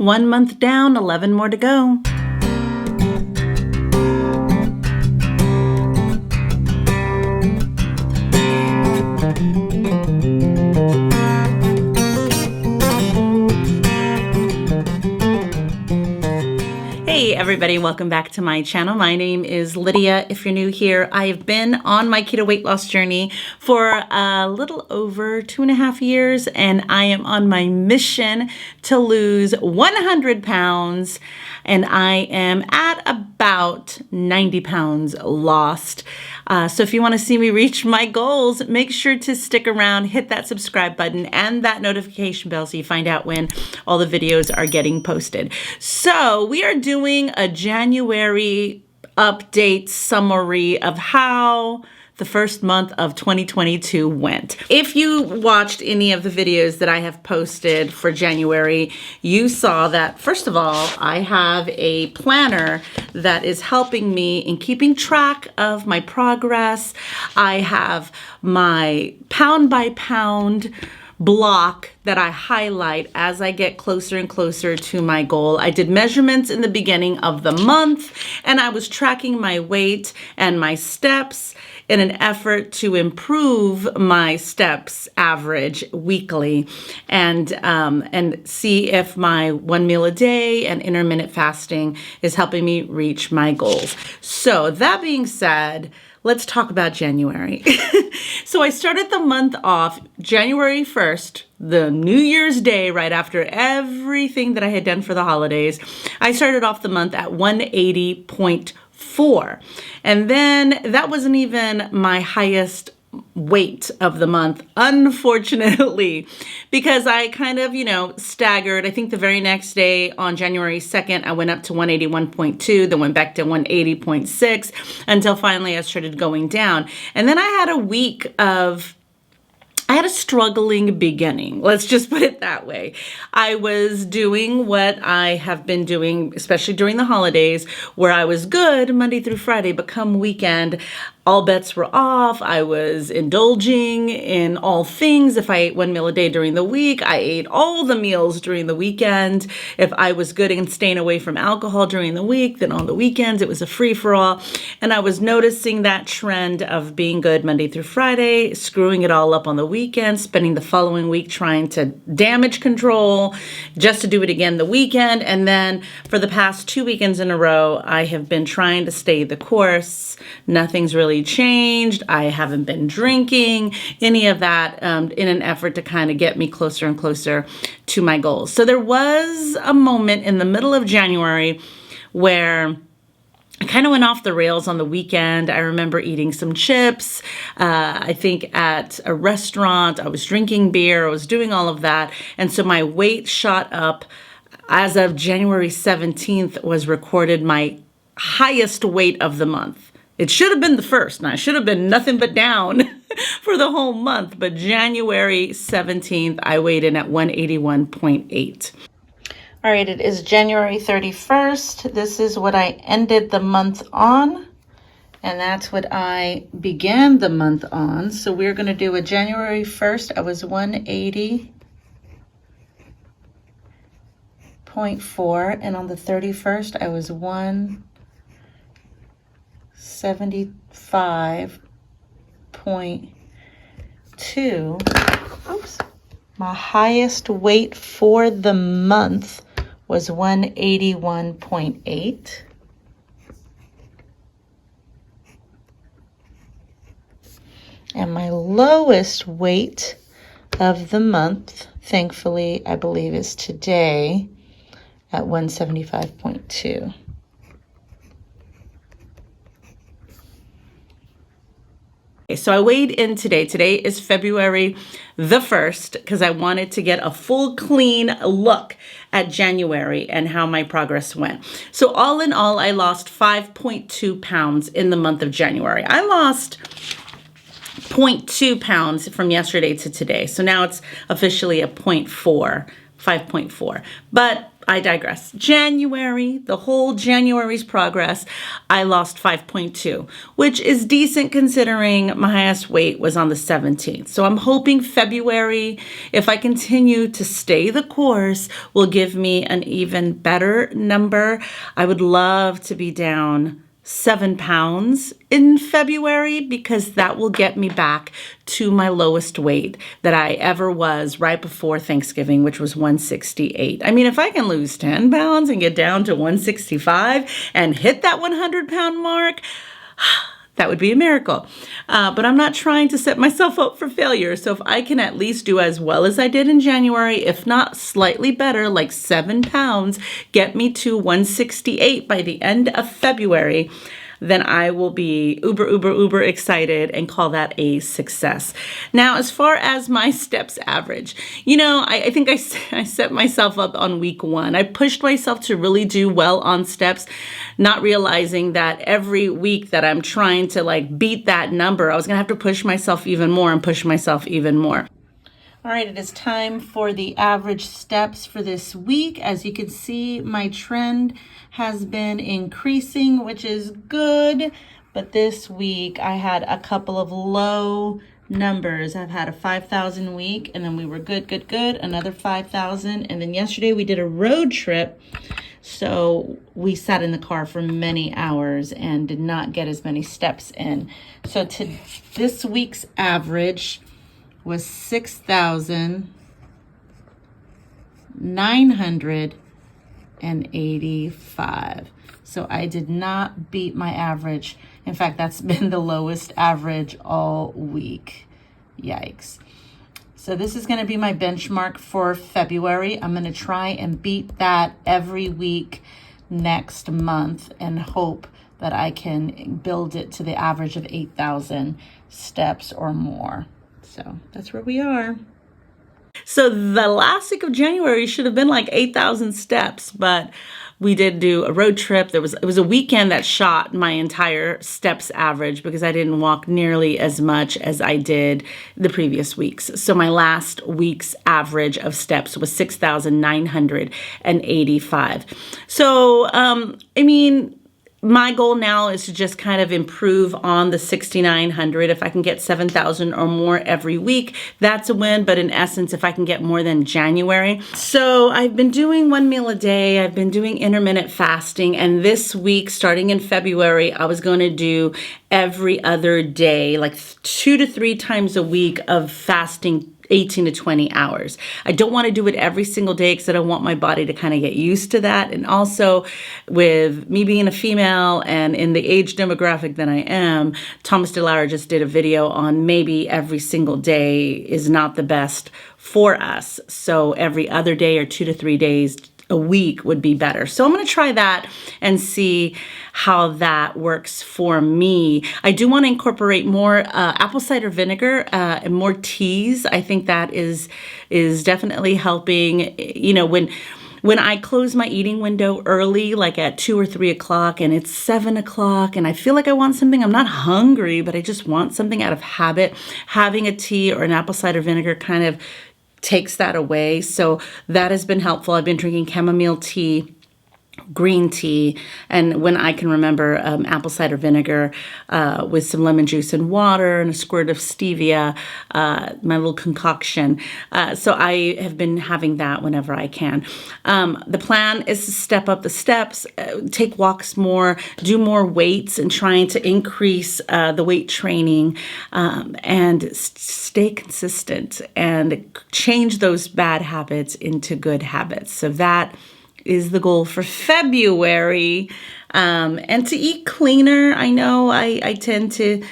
1 month down, 11 more to go. Hey everybody, welcome back to my channel. My name is Lydia. If you're new here, I've been on my keto weight loss journey for a little over 2.5 years, and I am on my mission to lose 100 pounds, and I am at about 90 pounds lost. So if you want to see me reach my goals, make sure to stick around, hit that subscribe button and that notification bell so you find out when all the videos are getting posted. So we are doing a January update summary of how the first month of 2022 went. If you watched any of the videos that I have posted for January, you saw that, first of all, I have a planner that is helping me in keeping track of my progress. I have my pound by pound block that I highlight as I get closer and closer to my goal. I did measurements in the beginning of the month, and I was tracking my weight and my steps in an effort to improve my steps average weekly, and see if my 1 meal a day and intermittent fasting is helping me reach my goals. So that being said, let's talk about January. So I started the month off January 1st, the New Year's Day, right after everything that I had done for the holidays. I started off the month at 180.4. And then that wasn't even my highest weight of the month, unfortunately, because I kind of, staggered. I think the very next day on January 2nd, I went up to 181.2, then went back to 180.6 until finally I started going down. And then I had a struggling beginning. Let's just put it that way. I was doing what I have been doing, especially during the holidays, where I was good Monday through Friday, but come weekend, all bets were off. I was indulging in all things. If I ate 1 meal a day during the week, I ate all the meals during the weekend. If I was good and staying away from alcohol during the week, then on the weekends, it was a free-for-all. And I was noticing that trend of being good Monday through Friday, screwing it all up on the weekend, spending the following week trying to damage control, just to do it again the weekend. And then for the past 2 weekends in a row, I have been trying to stay the course. Nothing's really changed. I haven't been drinking, any of that, in an effort to kind of get me closer and closer to my goals. So there was a moment in the middle of January where I kind of went off the rails on the weekend. I remember eating some chips, I think at a restaurant. I was drinking beer. I was doing all of that. And so my weight shot up. As of January 17th was recorded my highest weight of the month. It should have been the first, and I should have been nothing but down for the whole month. But January 17th, I weighed in at 181.8. All right, it is January 31st. This is what I ended the month on, and that's what I began the month on. So we're going to do a January 1st. I was 180.4, and on the 31st, I was 175.2. Oops. My highest weight for the month was 181.8. And my lowest weight of the month, thankfully, I believe is today at 175.2. So I weighed in today. Today is February the 1st because I wanted to get a full clean look at January and how my progress went. So all in all, I lost 5.2 pounds in the month of January. I lost 0.2 pounds from yesterday to today. So now it's officially a 0.4, 5.4. But I digress. January, the whole January's progress, I lost 5.2, which is decent considering my highest weight was on the 17th. So I'm hoping February, if I continue to stay the course, will give me an even better number. I would love to be down 7 pounds in February, because that will get me back to my lowest weight that I ever was right before Thanksgiving, which was 168. I mean, if I can lose 10 pounds and get down to 165 and hit that 100-pound mark, that would be a miracle. But I'm not trying to set myself up for failure. So if I can at least do as well as I did in January, if not slightly better, like 7 pounds, get me to 168 by the end of February, then I will be uber excited and call that a success. Now, as far as my steps average, I think I set myself up on week 1. I pushed myself to really do well on steps, not realizing that every week that I'm trying to beat that number, I was gonna have to push myself even more and push myself even more. All right, it is time for the average steps for this week. As you can see, my trend has been increasing, which is good. But this week I had a couple of low numbers. I've had a 5,000 week, and then we were good, another 5,000. And then yesterday we did a road trip. So we sat in the car for many hours and did not get as many steps in. So to this week's average was 6,985. So I did not beat my average. In fact, that's been the lowest average all week. Yikes. So this is going to be my benchmark for February. I'm going to try and beat that every week next month and hope that I can build it to the average of 8,000 steps or more. So that's where we are. So the last week of January should have been like 8,000 steps, but we did do a road trip. It was a weekend that shot my entire steps average because I didn't walk nearly as much as I did the previous weeks. So my last week's average of steps was 6,985. So, my goal now is to just kind of improve on the 6,900. If I can get 7,000 or more every week, that's a win. But in essence, if I can get more than January. So I've been doing 1 meal a day. I've been doing intermittent fasting. And this week, starting in February, I was going to do every other day, like 2 to 3 times a week of fasting 18 to 20 hours. I don't want to do it every single day because I don't want my body to kind of get used to that. And also with me being a female and in the age demographic that I am, Thomas DeLauer just did a video on maybe every single day is not the best for us. So every other day or 2 to 3 days a week would be better. So I'm going to try that and see how that works for me. I do want to incorporate more apple cider vinegar and more teas. I think that is definitely helping. When I close my eating window early, like at 2 or 3 o'clock, and it's 7 o'clock, and I feel like I want something, I'm not hungry, but I just want something out of habit, having a tea or an apple cider vinegar kind of takes that away. So that has been helpful. I've been drinking chamomile tea, green tea, and when I can remember, apple cider vinegar with some lemon juice and water and a squirt of stevia, my little concoction. So I have been having that whenever I can. The plan is to step up the steps, take walks more, do more weights, and trying to increase the weight training and stay consistent and change those bad habits into good habits. So that is the goal for February. And to eat cleaner. I know I tend to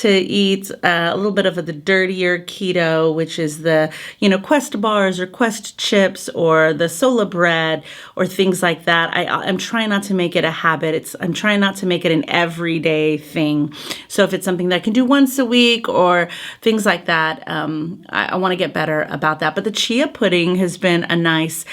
eat a little bit of the dirtier keto, which is the, Quest bars or Quest chips or the Sola bread or things like that. I'm trying not to make it a habit. I'm trying not to make it an everyday thing. So if it's something that I can do once a week or things like that, I want to get better about that. But the chia pudding has been a nice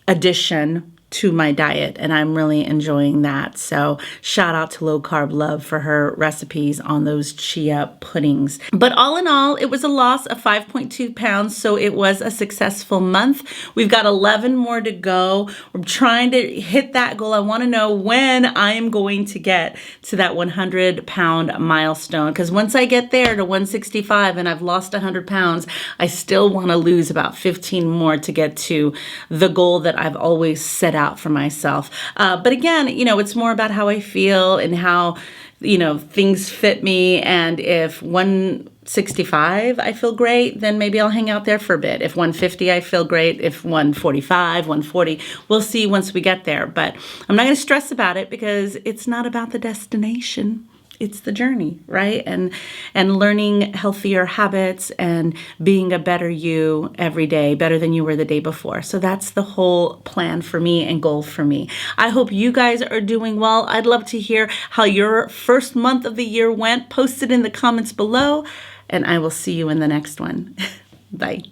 addition to my diet, and I'm really enjoying that. So shout out to Low Carb Love for her recipes on those chia puddings. But all in all, it was a loss of 5.2 pounds, so it was a successful month. We've got 11 more to go. We're trying to hit that goal. I want to know when I'm going to get to that 100-pound milestone, because once I get there to 165 and I've lost 100 pounds, I still want to lose about 15 more to get to the goal that I've always set out for myself. But again, it's more about how I feel and how, things fit me. And if 165 I feel great, then maybe I'll hang out there for a bit. If 150 I feel great, if 145, 140, we'll see once we get there. But I'm not going to stress about it, because it's not about the destination. It's the journey, right? And learning healthier habits and being a better you every day, better than you were the day before. So that's the whole plan for me and goal for me. I hope you guys are doing well. I'd love to hear how your first month of the year went. Post it in the comments below, and I will see you in the next one. Bye.